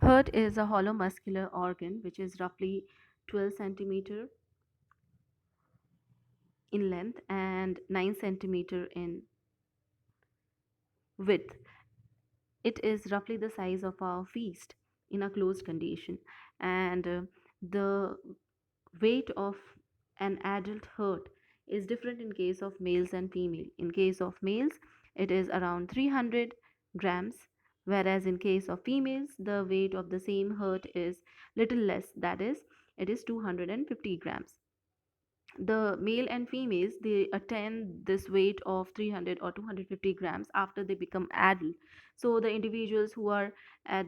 Heart is a hollow muscular organ which is roughly 12 centimeter in length and 9 centimeter in width. It is roughly the size of a fist in a closed condition, and the weight of an adult heart is different in case of males and female. In case of males, it is around 300 grams, whereas in case of females, the weight of the same heart is little less, that is, it is 250 grams. The male and females, they attain this weight of 300 or 250 grams after they become adult. So the individuals at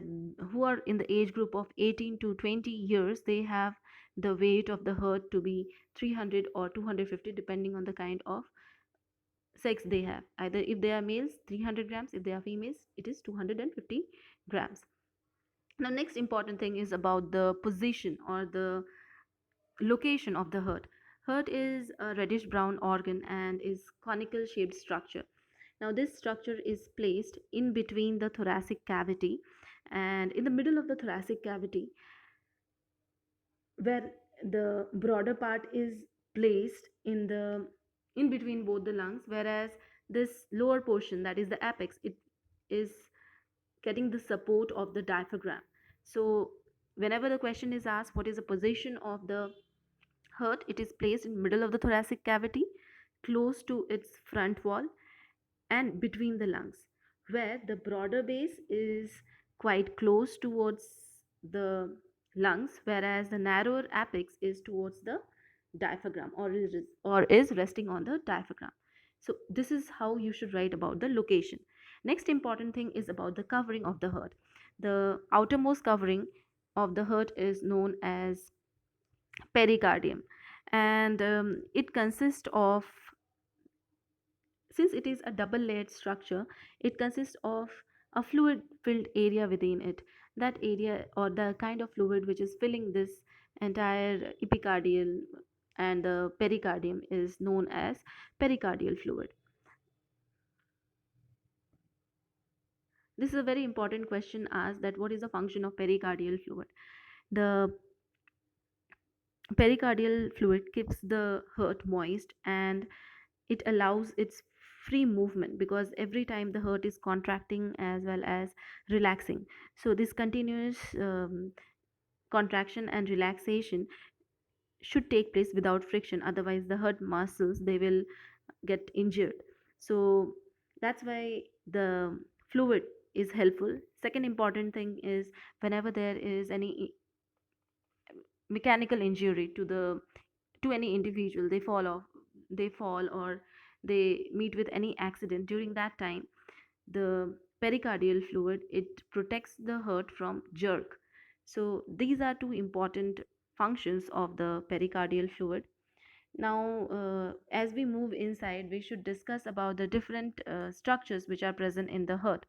who are in the age group of 18 to 20 years, they have the weight of the herd to be 300 or 250 depending on the kind of sex they have. Either if they are males, 300 grams; if they are females, it is 250 grams. Now next important thing is about the position or the location of the heart. Heart is a reddish brown organ and is conical shaped structure. Now this structure is placed in between the thoracic cavity, and in the middle of the thoracic cavity, where the broader part is placed in between both the lungs, whereas this lower portion, that is the apex, it is getting the support of the diaphragm. So whenever the question is asked what is the position of the heart, it is placed in middle of the thoracic cavity, close to its front wall and between the lungs, where the broader base is quite close towards the lungs, whereas the narrower apex is towards the diaphragm, or is resting on the diaphragm. So this is how you should write about the location. Next important thing is about the covering of the heart. The outermost covering of the heart is known as pericardium, and it consists of, since it is a double layered structure, it consists of a fluid filled area within it. That area, or the kind of fluid which is filling this entire epicardial and the pericardium, is known as pericardial fluid. This is a very important question asked, that what is the function of pericardial fluid. The pericardial fluid keeps the heart moist, and it allows its free movement, because every time the heart is contracting as well as relaxing, so this continuous contraction and relaxation should take place without friction, otherwise the heart muscles, they will get injured. So that's why the fluid is helpful. Second important thing is, whenever there is any mechanical injury to any individual, they fall or they meet with any accident, during that time the pericardial fluid, it protects the heart from jerk. So these are two important functions of the pericardial fluid. Now as we move inside, we should discuss about the different structures which are present in the heart.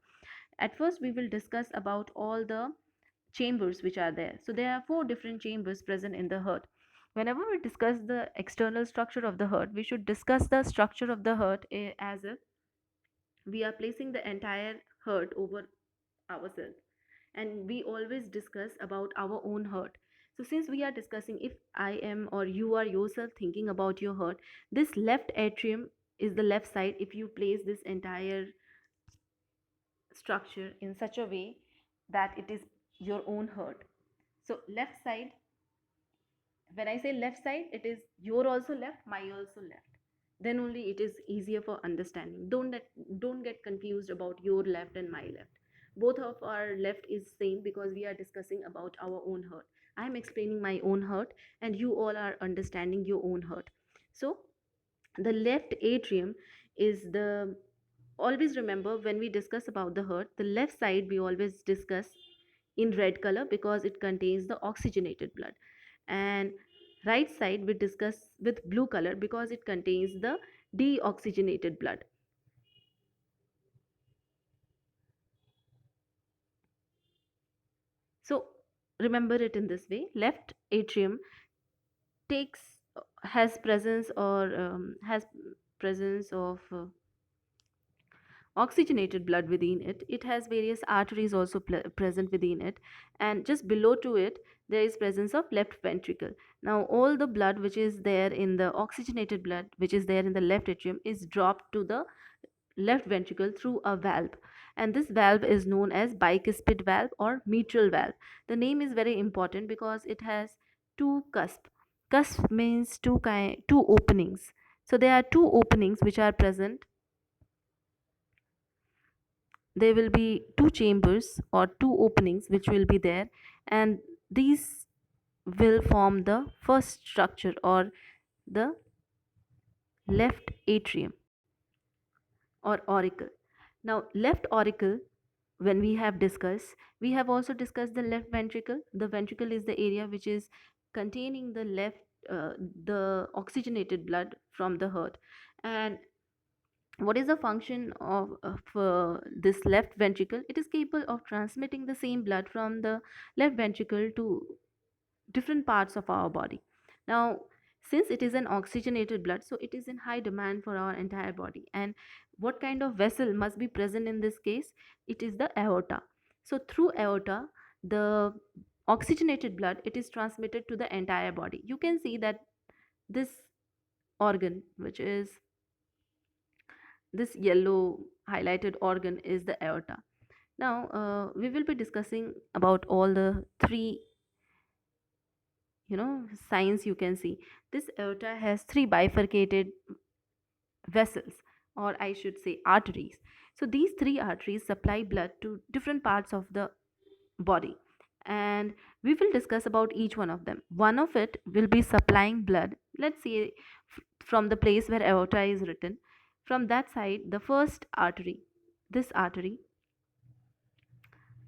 At first we will discuss about all the chambers which are there. So there are four different chambers present in the heart. Whenever we discuss the external structure of the heart, we should discuss the structure of the heart as if we are placing the entire heart over ourselves, and we always discuss about our own heart. So since we are discussing, if I am or you are yourself thinking about your heart, this left atrium is the left side. If you place this entire structure in such a way that it is your own heart, so left side, when I say left side, it is your also left, my also left, then only it is easier for understanding. Don't get confused about your left and my left. Both of our left is same, because we are discussing about our own hurt. I am explaining my own hurt, and you all are understanding your own hurt. So the left atrium is the, always remember, when we discuss about the heart, the left side we always discuss in red color because it contains the oxygenated blood, and right side we discuss with blue color because it contains the deoxygenated blood. So remember it in this way: left atrium takes has presence or has presence of oxygenated blood within it. It has various arteries also present within it, and just below to it there is presence of left ventricle. Now all the blood which is there in the oxygenated blood which is there in the left atrium is dropped to the left ventricle through a valve, and this valve is known as bicuspid valve or mitral valve. The name is very important because it has two cusp. Cusp means two openings. So there are two openings which are present. There will be two chambers or two openings which will be there, and these will form the first structure or the left atrium or auricle. Now left auricle, when we have also discussed the left ventricle. The ventricle is the area which is containing the left the oxygenated blood from the heart. And what is the function of this left ventricle? It is capable of transmitting the same blood from the left ventricle to different parts of our body. Now, since it is an oxygenated blood, so it is in high demand for our entire body. And what kind of vessel must be present in this case? It is the aorta. So through aorta, the oxygenated blood, it is transmitted to the entire body. You can see that this organ, which is this yellow highlighted organ, is the aorta. Now we will be discussing about all the three signs. You can see this aorta has three bifurcated vessels, or I should say arteries. So these three arteries supply blood to different parts of the body, and we will discuss about each one of them. One of it will be supplying blood, let's say from the place where aorta is written. From that side, the first artery, this artery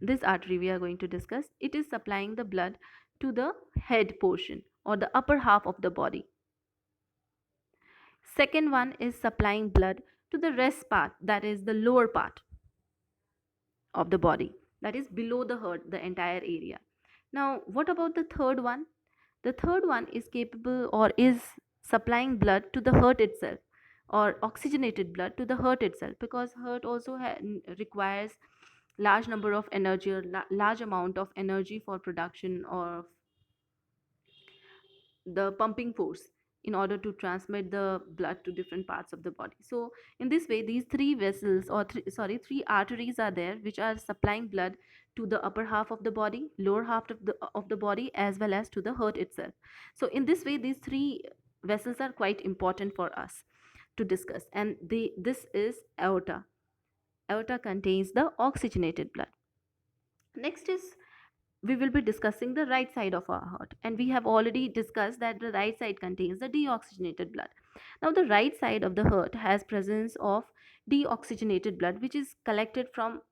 this artery we are going to discuss, it is supplying the blood to the head portion or the upper half of the body. Second one is supplying blood to the rest part, that is the lower part of the body, that is below the heart, the entire area. Now what about the third one? The third one is capable or is supplying blood to the heart itself, or oxygenated blood to the heart itself, because heart also requires large number of energy or large amount of energy for production of the pumping force in order to transmit the blood to different parts of the body. So in this way, these three vessels or three arteries are there which are supplying blood to the upper half of the body, lower half of the body, as well as to the heart itself. So in this way, these three vessels are quite important for us to discuss, and this is aorta. Aorta contains the oxygenated blood. Next is, we will be discussing the right side of our heart, and we have already discussed that the right side contains the deoxygenated blood. Now the right side of the heart has presence of deoxygenated blood which is collected from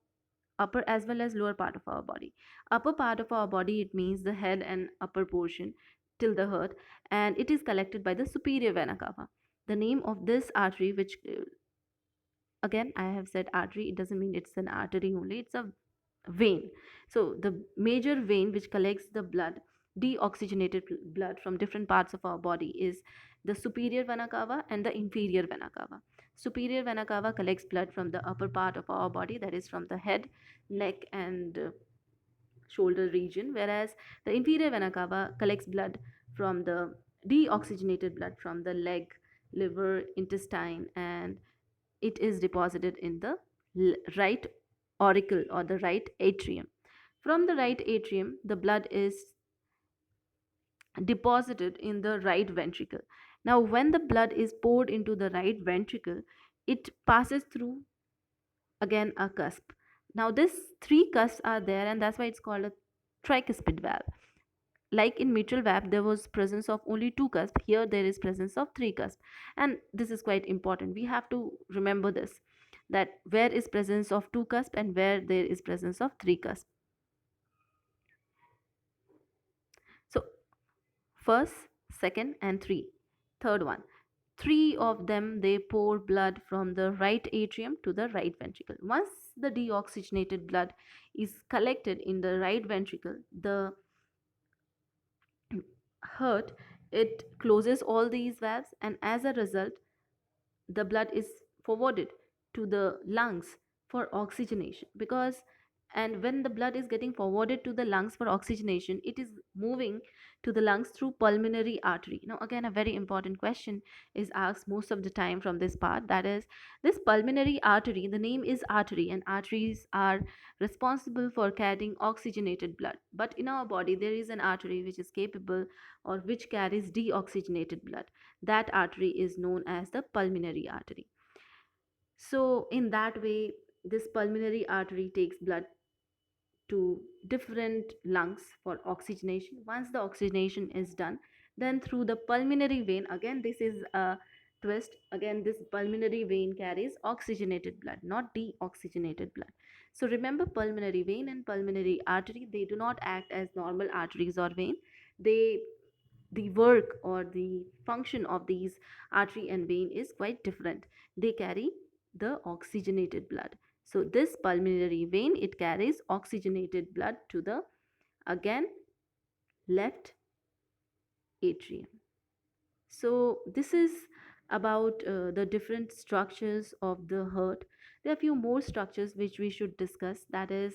upper as well as lower part of our body. Upper part of our body, it means the head and upper portion till the heart, and it is collected by the superior vena cava. The name of this artery, which again I have said artery, it doesn't mean it's an artery only, it's a vein. So the major vein which collects the blood, deoxygenated blood from different parts of our body, is the superior vena cava and the inferior vena cava. Superior vena cava collects blood from the upper part of our body, that is from the head, neck, and shoulder region, whereas the inferior vena cava collects blood from the deoxygenated blood from the leg, liver, intestine, and it is deposited in the right auricle or the right atrium. From the right atrium, the blood is deposited in the right ventricle. Now, when the blood is poured into the right ventricle, it passes through again a cusp. Now, this three cusps are there, and that's why it's called a tricuspid valve. Like in mitral valve, there was presence of only two cusps. Here, there is presence of three cusps, and this is quite important. We have to remember this, that where is presence of two cusp and where there is presence of three cusp. So first, second, and three. Third one. Three of them, they pour blood from the right atrium to the right ventricle. Once the deoxygenated blood is collected in the right ventricle, the heart, it closes all these valves, and as a result, the blood is forwarded to the lungs, for oxygenation, because and when the blood is getting forwarded to the lungs for oxygenation, it is moving to the lungs through pulmonary artery. Now again, a very important question is asked most of the time from this part, that is, this pulmonary artery, the name is artery, and arteries are responsible for carrying oxygenated blood, but in our body there is an artery which is capable or which carries deoxygenated blood. That artery is known as the pulmonary artery. So, in that way, this pulmonary artery takes blood to different lungs for oxygenation. Once the oxygenation is done, then through the pulmonary vein, again, this is a twist. Again, this pulmonary vein carries oxygenated blood, not deoxygenated blood. So, remember, pulmonary vein and pulmonary artery, they do not act as normal arteries or vein. They the work or the function of these artery and vein is quite different. They carry the oxygenated blood. So this pulmonary vein, it carries oxygenated blood to the, again, left atrium. So this is about the different structures of the heart. There are a few more structures which we should discuss, that is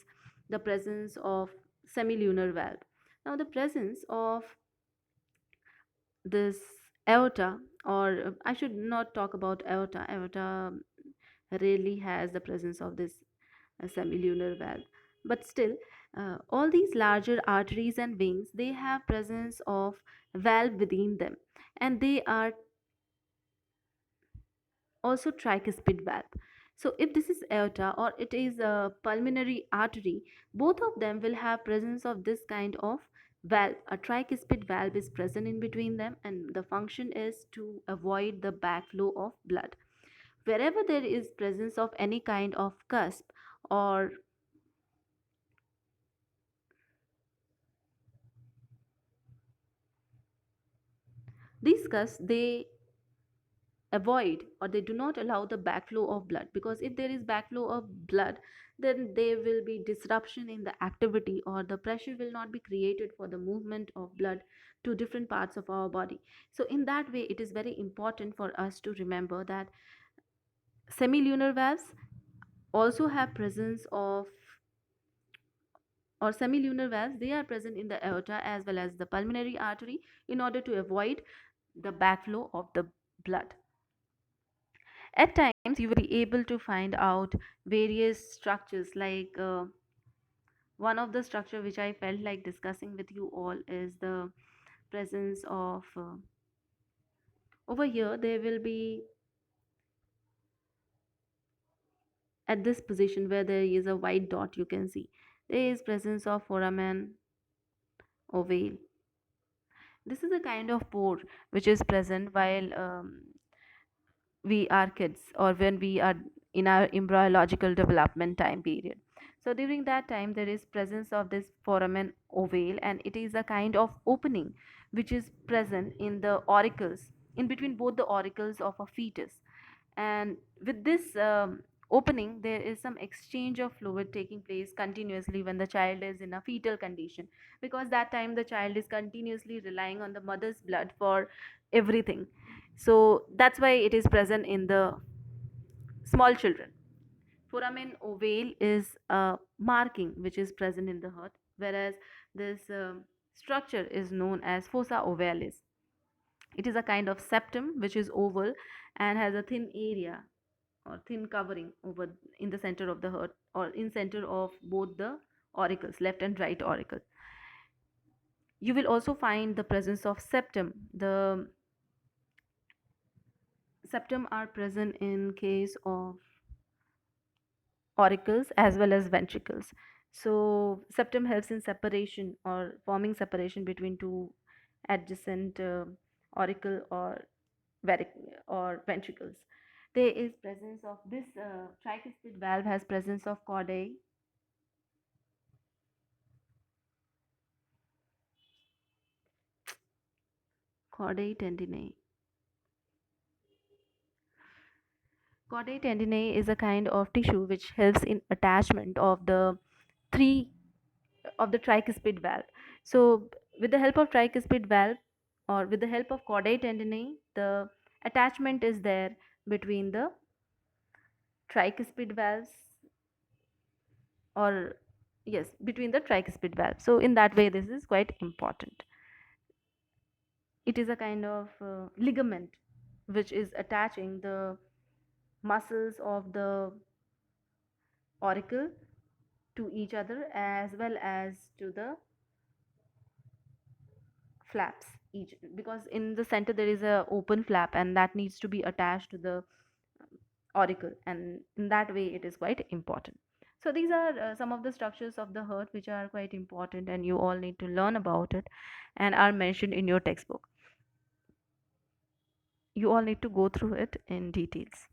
the presence of semilunar valve. Now the presence of this aorta, or I should not talk about aorta. Aorta rarely has the presence of this semilunar valve, but still, all these larger arteries and veins, they have presence of valve within them, and they are also tricuspid valve. So if this is aorta or it is a pulmonary artery, both of them will have presence of this kind of valve. A tricuspid valve is present in between them, and the function is to avoid the backflow of blood. Wherever there is presence of any kind of cusp, or these cusps, they avoid or they do not allow the backflow of blood, because if there is backflow of blood, then there will be disruption in the activity, or the pressure will not be created for the movement of blood to different parts of our body. So in that way, it is very important for us to remember that semilunar valves also have presence of, or semilunar valves, they are present in the aorta as well as the pulmonary artery, in order to avoid the backflow of the blood. At times, you will be able to find out various structures, like one of the structure which I felt like discussing with you all is the presence of, over here, there will be at this position where there is a white dot, you can see there is presence of foramen ovale. This is a kind of pore which is present while we are kids, or when we are in our embryological development time period. So during that time, there is presence of this foramen ovale, and it is a kind of opening which is present in the auricles, in between both the auricles of a fetus. And with this opening, there is some exchange of fluid taking place continuously when the child is in a fetal condition, because that time the child is continuously relying on the mother's blood for everything. So that's why it is present in the small children. Foramen ovale is a marking which is present in the heart, whereas this structure is known as fossa ovalis. It is a kind of septum which is oval and has a thin area or thin covering over in the center of the heart, or in center of both the auricles, left and right auricle. You will also find the presence of septum. The septum are present in case of auricles as well as ventricles. So septum helps in separation or forming separation between two adjacent auricle or or ventricles. There is presence of this tricuspid valve has presence of chordae tendineae. Chordae tendineae is a kind of tissue which helps in attachment of the three of the tricuspid valve. So with the help of tricuspid valve, or with the help of chordae tendineae, the attachment is there between the tricuspid valves or yes, between the tricuspid valve. So in that way, this is quite important. It is a kind of ligament which is attaching the muscles of the auricle to each other as well as to the flaps each, because in the center there is a open flap and that needs to be attached to the auricle, and in that way it is quite important. So these are some of the structures of the heart which are quite important and you all need to learn about it and are mentioned in your textbook. You all need to go through it in details.